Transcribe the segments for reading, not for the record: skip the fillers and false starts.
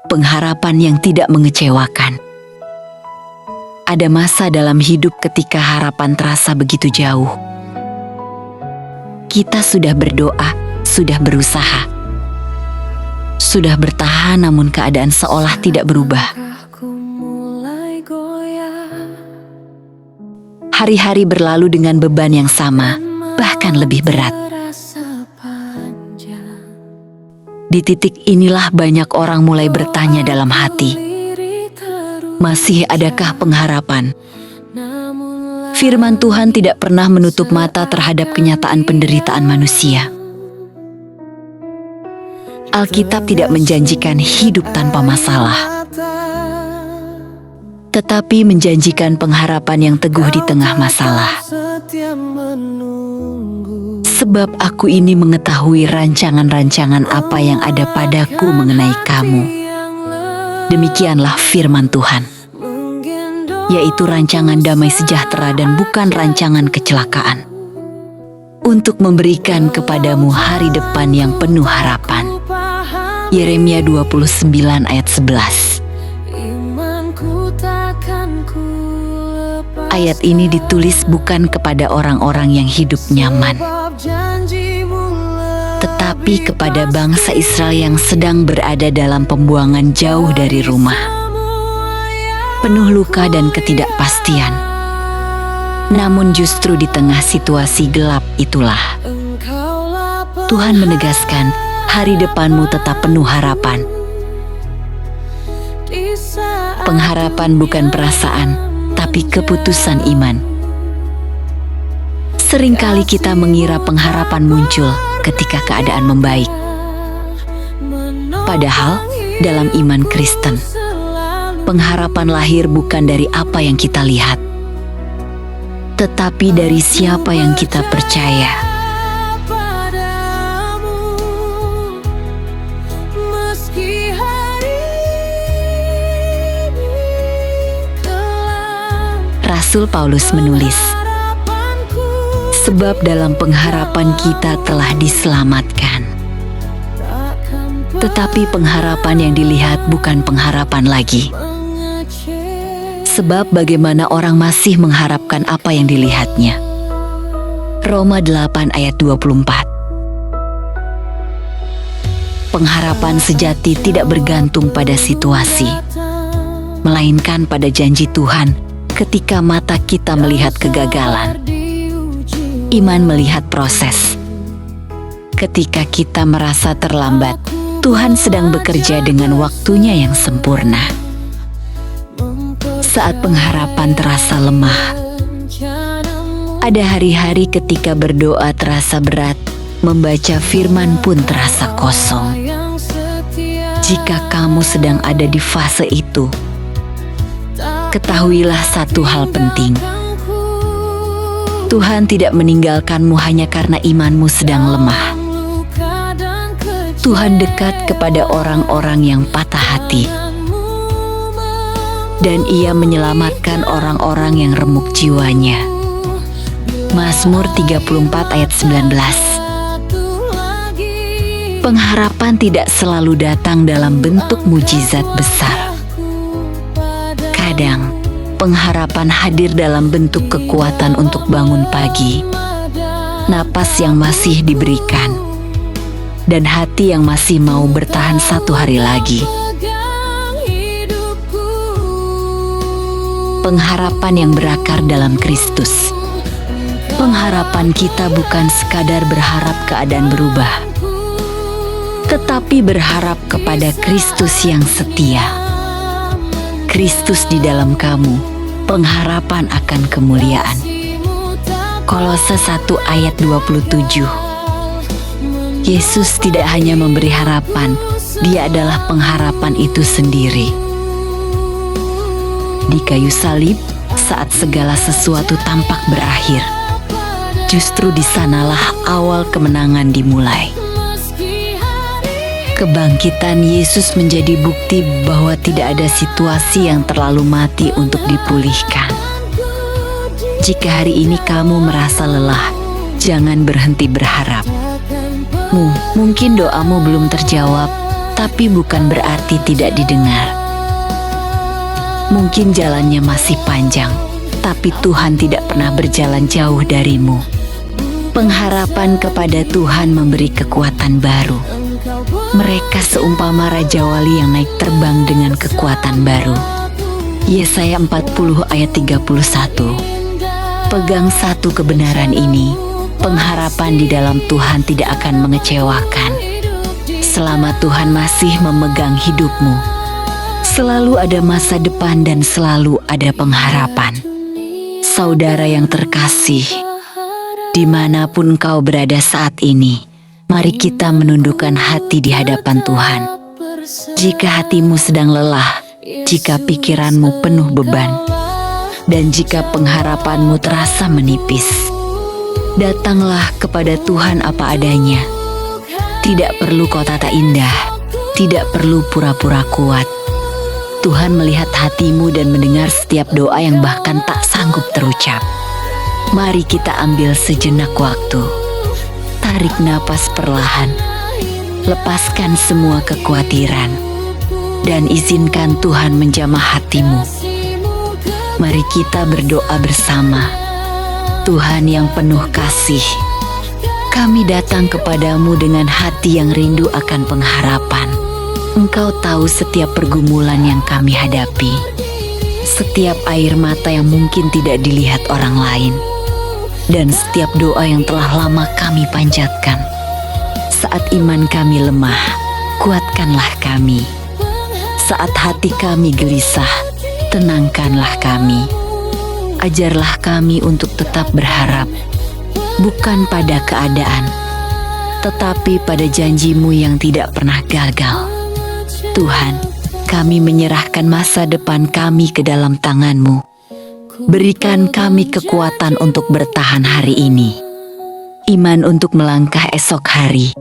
pengharapan yang tidak mengecewakan. Ada masa dalam hidup ketika harapan terasa begitu jauh. Kita sudah berdoa, sudah berusaha, sudah bertahan, namun keadaan seolah tidak berubah. Hari-hari berlalu dengan beban yang sama, bahkan lebih berat. Di titik inilah banyak orang mulai bertanya dalam hati, masih adakah pengharapan? Firman Tuhan tidak pernah menutup mata terhadap kenyataan penderitaan manusia. Alkitab tidak menjanjikan hidup tanpa masalah, tetapi menjanjikan pengharapan yang teguh di tengah masalah. Sebab aku ini mengetahui rancangan-rancangan apa yang ada padaku mengenai kamu. Demikianlah firman Tuhan, yaitu rancangan damai sejahtera dan bukan rancangan kecelakaan, untuk memberikan kepadamu hari depan yang penuh harapan. Yeremia 29 ayat 11. Ayat ini ditulis bukan kepada orang-orang yang hidup nyaman, tetapi kepada bangsa Israel yang sedang berada dalam pembuangan jauh dari rumah, penuh luka dan ketidakpastian. Namun justru di tengah situasi gelap itulah Tuhan menegaskan, hari depanmu tetap penuh harapan. Pengharapan bukan perasaan, tapi keputusan iman. Seringkali kita mengira pengharapan muncul ketika keadaan membaik. Padahal dalam iman Kristen, pengharapan lahir bukan dari apa yang kita lihat, tetapi dari siapa yang kita percaya. Rasul Paulus menulis, sebab dalam pengharapan kita telah diselamatkan. Tetapi pengharapan yang dilihat bukan pengharapan lagi. Sebab bagaimana orang masih mengharapkan apa yang dilihatnya. Roma 8 ayat 24. Pengharapan sejati tidak bergantung pada situasi, melainkan pada janji Tuhan. Ketika mata kita melihat kegagalan, iman melihat proses. Ketika kita merasa terlambat, Tuhan sedang bekerja dengan waktunya yang sempurna. Saat pengharapan terasa lemah, ada hari-hari ketika berdoa terasa berat, membaca firman pun terasa kosong. Jika kamu sedang ada di fase itu, ketahuilah satu hal penting. Tuhan tidak meninggalkanmu hanya karena imanmu sedang lemah. Tuhan dekat kepada orang-orang yang patah hati, dan Ia menyelamatkan orang-orang yang remuk jiwanya. Mazmur 34 ayat 19. Pengharapan tidak selalu datang dalam bentuk mujizat besar. Kadang, pengharapan hadir dalam bentuk kekuatan untuk bangun pagi, napas yang masih diberikan, dan hati yang masih mau bertahan satu hari lagi. Pengharapan yang berakar dalam Kristus. Pengharapan kita bukan sekadar berharap keadaan berubah, tetapi berharap kepada Kristus yang setia. Kristus di dalam kamu, pengharapan akan kemuliaan. Kolose 1 ayat 27. Yesus tidak hanya memberi harapan, Dia adalah pengharapan itu sendiri. Di kayu salib, saat segala sesuatu tampak berakhir, justru di sanalah awal kemenangan dimulai. Kebangkitan Yesus menjadi bukti bahwa tidak ada situasi yang terlalu mati untuk dipulihkan. Jika hari ini kamu merasa lelah, jangan berhenti berharap. Mungkin doamu belum terjawab, tapi bukan berarti tidak didengar. Mungkin jalannya masih panjang, tapi Tuhan tidak pernah berjalan jauh darimu. Pengharapan kepada Tuhan memberi kekuatan baru. Mereka seumpama Raja Wali yang naik terbang dengan kekuatan baru. Yesaya 40 ayat 31. Pegang satu kebenaran ini, pengharapan di dalam Tuhan tidak akan mengecewakan. Selama Tuhan masih memegang hidupmu, selalu ada masa depan dan selalu ada pengharapan. Saudara yang terkasih, dimanapun kau berada saat ini, mari kita menundukkan hati di hadapan Tuhan. Jika hatimu sedang lelah, jika pikiranmu penuh beban, dan jika pengharapanmu terasa menipis, datanglah kepada Tuhan apa adanya. Tidak perlu kau tata indah, tidak perlu pura-pura kuat. Tuhan melihat hatimu dan mendengar setiap doa yang bahkan tak sanggup terucap. Mari kita ambil sejenak waktu. Tarik napas perlahan. Lepaskan semua kekhawatiran. Dan izinkan Tuhan menjamah hatimu. Mari kita berdoa bersama. Tuhan yang penuh kasih, kami datang kepadamu dengan hati yang rindu akan pengharapan. Engkau tahu setiap pergumulan yang kami hadapi. Setiap air mata yang mungkin tidak dilihat orang lain. Dan setiap doa yang telah lama kami panjatkan. Saat iman kami lemah, kuatkanlah kami. Saat hati kami gelisah, tenangkanlah kami. Ajarlah kami untuk tetap berharap, bukan pada keadaan, tetapi pada janji-Mu yang tidak pernah gagal. Tuhan, kami menyerahkan masa depan kami ke dalam Tangan-Mu. Berikan kami kekuatan untuk bertahan hari ini, iman untuk melangkah esok hari,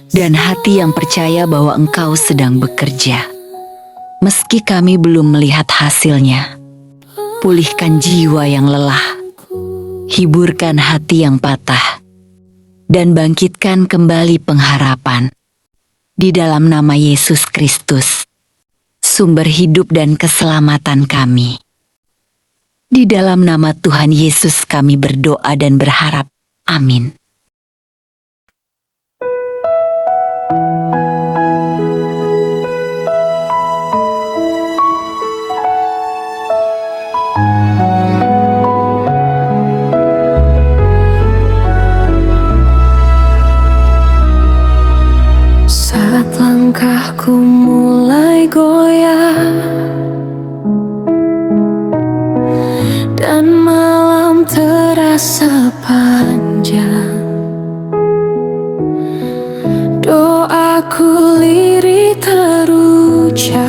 dan hati yang percaya bahwa Engkau sedang bekerja. Meski kami belum melihat hasilnya, pulihkan jiwa yang lelah, hiburkan hati yang patah, dan bangkitkan kembali pengharapan. Di dalam nama Yesus Kristus, sumber hidup dan keselamatan kami. Di dalam nama Tuhan Yesus kami berdoa dan berharap. Amin. Saat langkahku mulai goyah dan malam terasa panjang, doaku lirih terucap,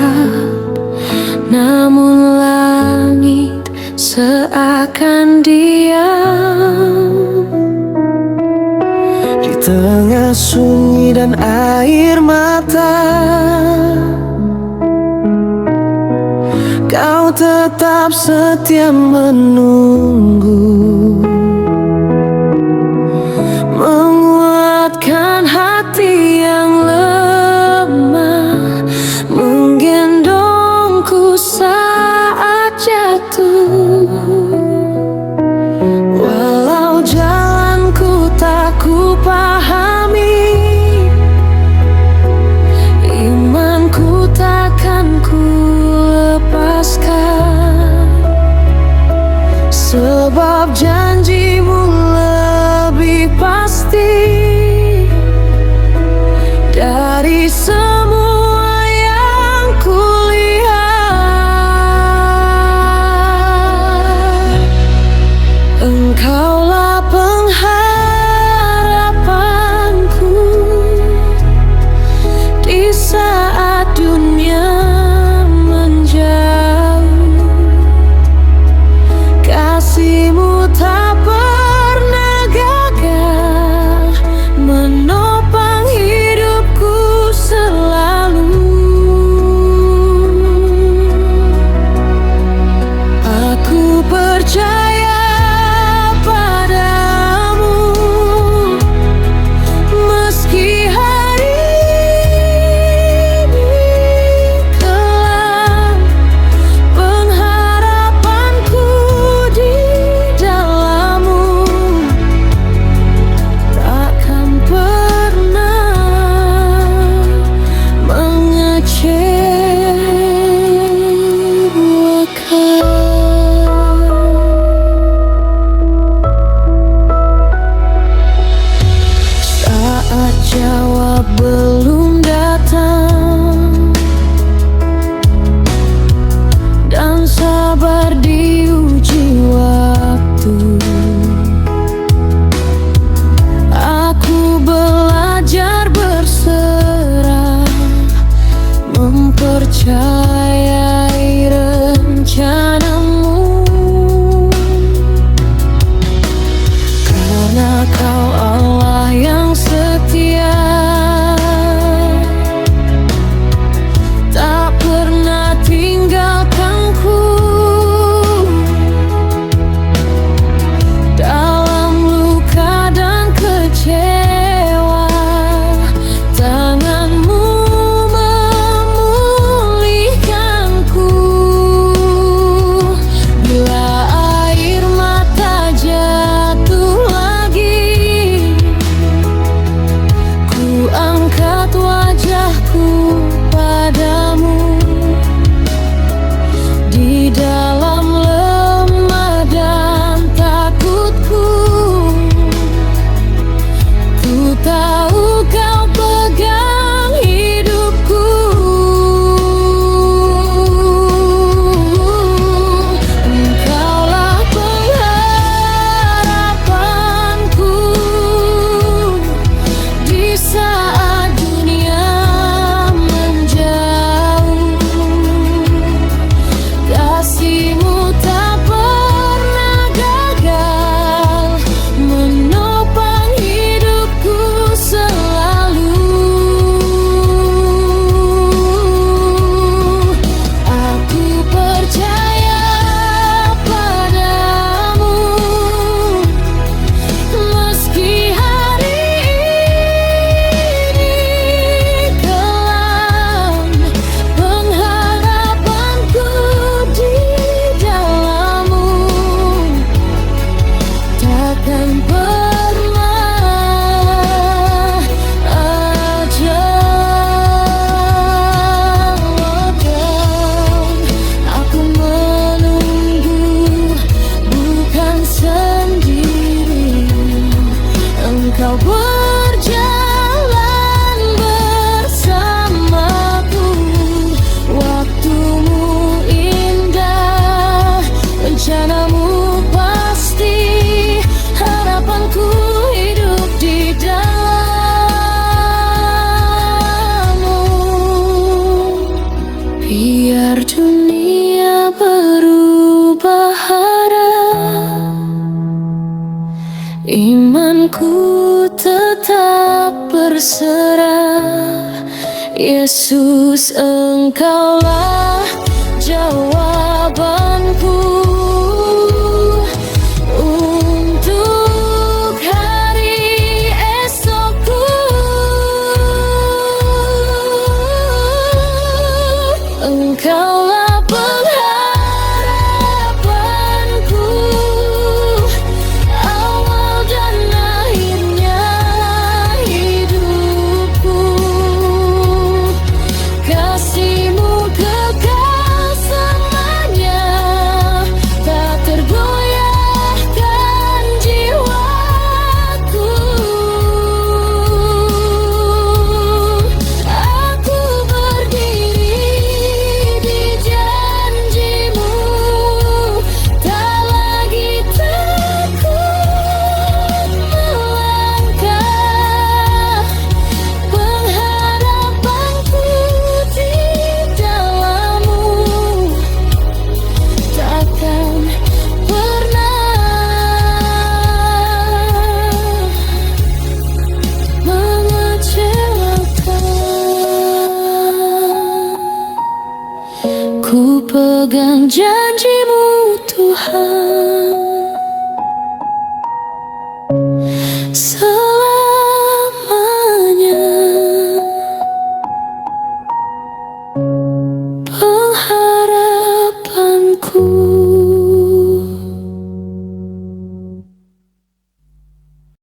namun langit seakan diam. Di tengah sunyi dan air mata, Kau tetap setia menunggu, menguatkan hati yang lemah, menggendongku saat jatuh. Walau jalanku tak kupahami, imanku takkan ku lepaskan, sebab janji-Mu lebih pasti dari semua yang kulihat. Engkaulah pengharapanku di saat dunia menjauh. Kasih-Mu tak pernah gagal menopang hidupku selalu. Biar dunia berubah arah, imanku tetap berserah. Yesus, Engkaulah jawabanku untuk hari esokku. Engkaulah pengharapanku, awal dan akhirnya hidupku. Kasih-Mu kekal selamanya, tak tergoyahkan jiwaku. Aku berdiri di janji-Mu, tak lagi takut melangkah. Pengharapanku di dalam-Mu, takkan pernah mengecewakan. Ku pegang janji-Mu, Tuhan.